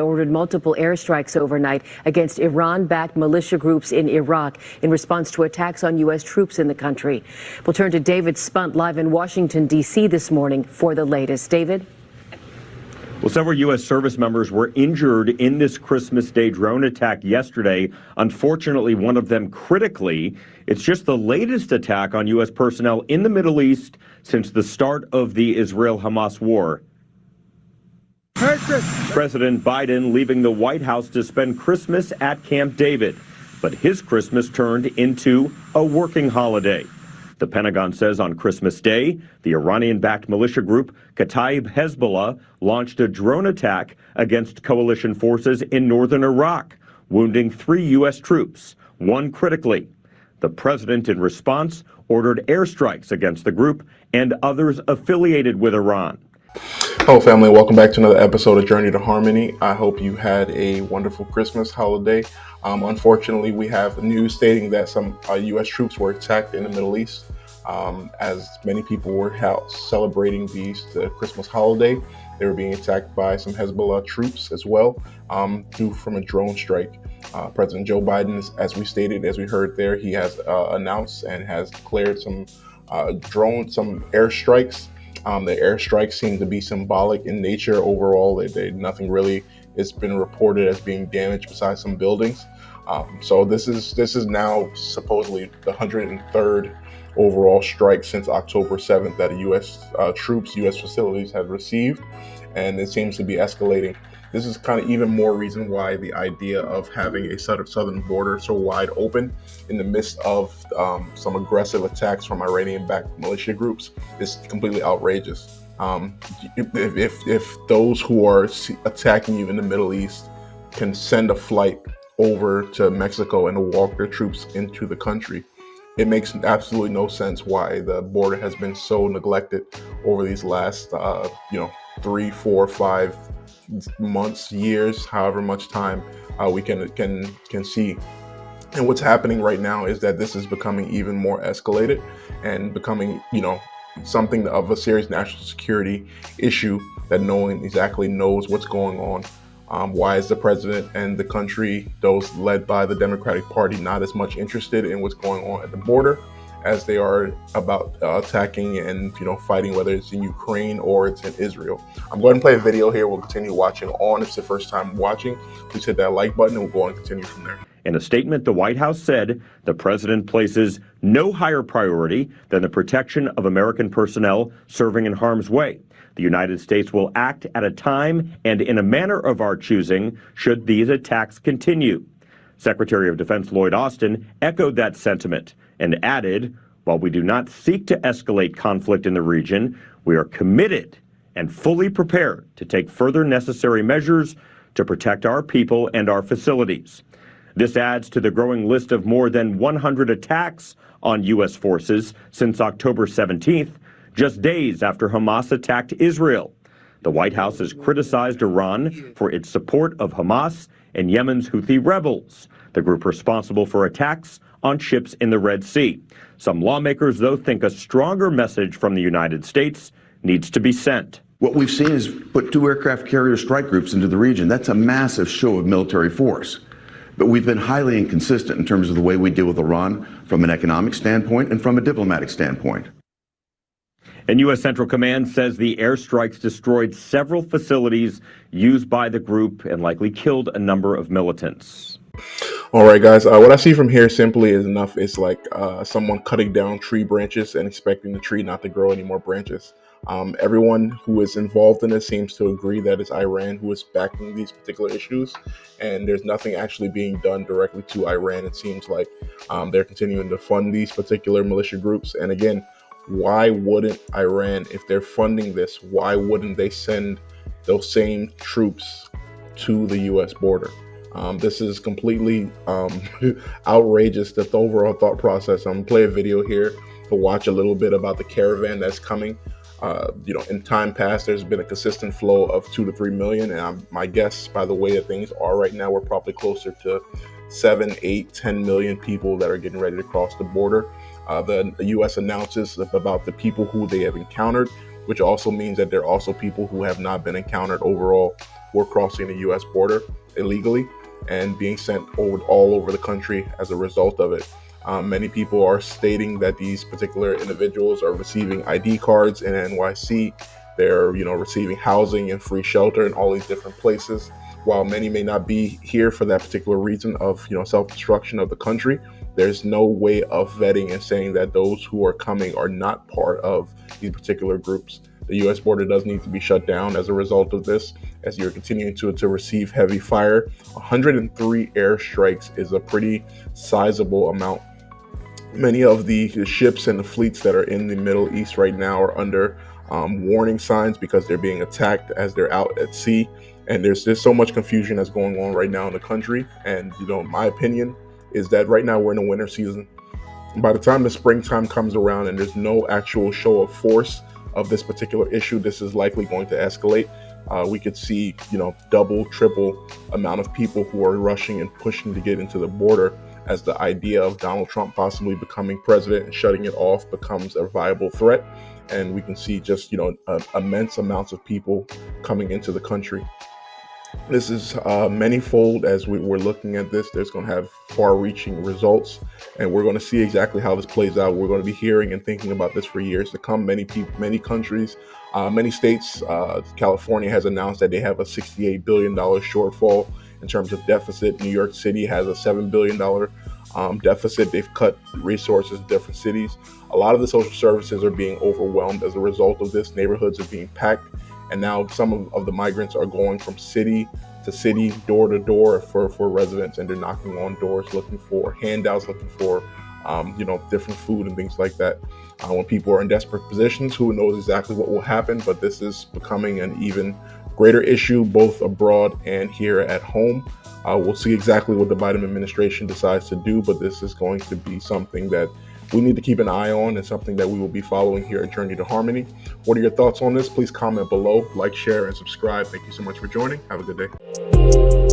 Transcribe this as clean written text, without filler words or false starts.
ordered multiple airstrikes overnight against Iran-backed militia groups in Iraq in response to attacks on U.S. troops in the country. We'll turn to David Spunt live in Washington, D.C. this morning for the latest. David? Well, several U.S. service members were injured in this Christmas Day drone attack yesterday. Unfortunately, one of them critically. It's just the latest attack on U.S. personnel in the Middle East since the start of the Israel-Hamas war. President Biden leaving the White House to spend Christmas at Camp David, but his Christmas turned into a working holiday. The Pentagon says on Christmas Day, the Iranian-backed militia group Kataib Hezbollah launched a drone attack against coalition forces in northern Iraq, wounding 3 U.S. troops, 1 critically. The president, in response, ordered airstrikes against the group and others affiliated with Iran. Hello family, welcome back to another episode of Journey to Harmony. I hope you had a wonderful Christmas holiday. Unfortunately, we have news stating that some U.S. troops were attacked in the Middle East. As many people were celebrating the Christmas holiday, they were being attacked by some Hezbollah troops as well, due from a drone strike. President Joe Biden, as we stated, as we heard there, he has announced and has declared some airstrikes. The airstrikes seem to be symbolic in nature overall. Nothing really has been reported as being damaged besides some buildings. So this is now supposedly the 103rd overall strike since October 7th that U.S. U.S. facilities have received, and it seems to be escalating. This is kind of even more reason why the idea of having a southern border so wide open in the midst of some aggressive attacks from Iranian-backed militia groups is completely outrageous. If those who are attacking you in the Middle East can send a flight over to Mexico and walk their troops into the country, it makes absolutely no sense why the border has been so neglected over these last 3, 4, 5 months, years, however much time we can see. And what's happening right now is that this is becoming even more escalated and becoming, something of a serious national security issue that no one exactly knows what's going on. Why is the president and the country, those led by the Democratic Party, not as much interested in what's going on at the border as they are about attacking and fighting, whether it's in Ukraine or it's in Israel? I'm going to play a video here. We'll continue watching on. If it's the first time watching, please hit that like button and we'll go on and continue from there. In a statement, the White House said the president places no higher priority than the protection of American personnel serving in harm's way. The United States will act at a time and in a manner of our choosing should these attacks continue. Secretary of Defense Lloyd Austin echoed that sentiment and added, while we do not seek to escalate conflict in the region, we are committed and fully prepared to take further necessary measures to protect our people and our facilities. This adds to the growing list of more than 100 attacks on U.S. forces since October 17th, just days after Hamas attacked Israel. The White House has criticized Iran for its support of Hamas and Yemen's Houthi rebels, the group responsible for attacks on ships in the Red Sea. Some lawmakers, though, think a stronger message from the United States needs to be sent. What we've seen is put 2 aircraft carrier strike groups into the region. That's a massive show of military force. But we've been highly inconsistent in terms of the way we deal with Iran from an economic standpoint and from a diplomatic standpoint. And U.S. Central Command says the airstrikes destroyed several facilities used by the group and likely killed a number of militants. All right, guys, what I see from here simply is enough. It's like someone cutting down tree branches and expecting the tree not to grow any more branches. Everyone who is involved in this seems to agree that it's Iran who is backing these particular issues, and there's nothing actually being done directly to Iran. It seems like they're continuing to fund these particular militia groups. And again, why wouldn't Iran, if they're funding this, why wouldn't they send those same troops to the U.S. border? This is completely outrageous, the overall thought process. I'm going to play a video here to watch a little bit about the caravan that's coming. In time past, there's been a consistent flow of 2 to 3 million. And my guess, by the way that things are right now, we're probably closer to 7, 8, 10 million people that are getting ready to cross the border. The U.S. announces about the people who they have encountered, which also means that there are also people who have not been encountered overall who are crossing the U.S. border illegally and being sent all over the country as a result of it. Many people are stating that these particular individuals are receiving ID cards in NYC. They're, receiving housing and free shelter in all these different places. While many may not be here for that particular reason of, self-destruction of the country, there's no way of vetting and saying that those who are coming are not part of these particular groups. The U.S. border does need to be shut down as a result of this, as you're continuing to receive heavy fire. 103 airstrikes is a pretty sizable amount. Many of the ships and the fleets that are in the Middle East right now are under warning signs because they're being attacked as they're out at sea. And there's so much confusion that's going on right now in the country. And, my opinion is that right now we're in a winter season. By the time the springtime comes around and there's no actual show of force of this particular issue, this is likely going to escalate. We could see, double, triple amount of people who are rushing and pushing to get into the border as the idea of Donald Trump possibly becoming president and shutting it off becomes a viable threat. And we can see just, immense amounts of people coming into the country. This is manyfold. As we're looking at this, there's going to have far-reaching results, and we're going to see exactly how this plays out. We're going to be hearing and thinking about this for years to come. Many people, many countries, many states, California has announced that they have a $68 billion shortfall in terms of deficit. New York City has a $7 billion deficit. They've cut resources in different cities. A lot of the social services are being overwhelmed as a result of this. Neighborhoods are being packed. And now some of the migrants are going from city to city, door to door for residents, and they're knocking on doors looking for handouts, looking for different food and things like that. When people are in desperate positions, who knows exactly what will happen, but this is becoming an even greater issue both abroad and here at home. We'll see exactly what the Biden administration decides to do, but this is going to be something that we need to keep an eye on and something that we will be following here at Journey to Harmony. What are your thoughts on this? Please comment below, like, share, and subscribe. Thank you so much for joining. Have a good day.